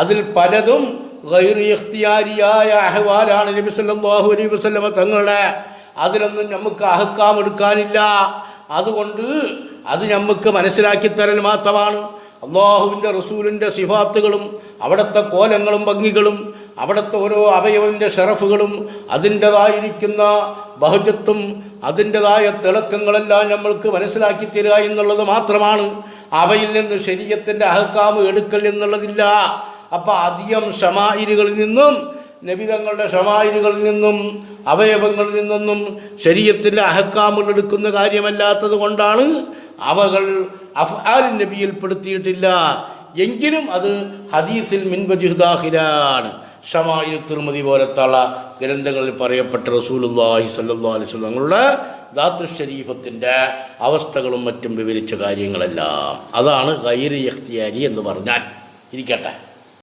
അതിൽ പലതും ഗൈർ ഇഖ്തിയാരിയായ അഹ്വാലാണ് നബി സല്ലല്ലാഹു അലൈഹി വസല്ലമ തങ്ങളുടെ. അതിലൊന്നും നമുക്ക് അഹ്കാം എടുക്കാനില്ല. അതുകൊണ്ട് അത് നമുക്ക് മനസ്സിലാക്കി തരൽ മാത്രമാണ്. അള്ളാഹുവിൻ്റെ റസൂലിൻ്റെ സിഫാത്തുകളും അവിടുത്തെ കോലങ്ങളും ഭംഗികളും അവിടുത്തെ ഓരോ അവയവൻ്റെ ഷറഫുകളും അതിൻ്റെതായിരിക്കുന്ന ബഹുജത്തും അതിൻ്റെതായ തിളക്കങ്ങളെല്ലാം നമ്മൾക്ക് മനസ്സിലാക്കി തരിക എന്നുള്ളത് മാത്രമാണ്. അവയിൽ നിന്ന് ശരീഅത്തിൻ്റെ അഹ്കാം എടുക്കൽ എന്നുള്ളതില്ല. അപ്പം അധികം ഷമായിലുകളിൽ നിന്നും നബിതങ്ങളുടെ ഷമായിലുകളിൽ നിന്നും അവയവങ്ങളിൽ നിന്നൊന്നും ശരീഅത്തിൻ്റെ അഹ്കാമുകൾ എടുക്കുന്ന കാര്യമല്ലാത്തത് കൊണ്ടാണ് അവകൾ അഫ്ആലുൻ നബിയിൽപ്പെടുത്തിയിട്ടില്ല. എങ്കിലും അത് ഹദീസിൽ മിൻ വജ്ഹ് ദാഖിലാണ്. ഷമായിൽ തിർമിദി പോലത്തുള്ള ഗ്രന്ഥങ്ങളിൽ പറയപ്പെട്ട റസൂലുള്ളാഹി സ്വല്ലല്ലാഹു അലൈഹി വസല്ലം തങ്ങളുടെ ദാത്തു ശരീഫത്തിൻ്റെ അവസ്ഥകളും മറ്റും വിവരിച്ച കാര്യങ്ങളെല്ലാം. അതാണ് ഗൈർ ഇഖ്തിയാരി എന്ന് പറഞ്ഞാൽ. ഇരിക്കട്ടെ.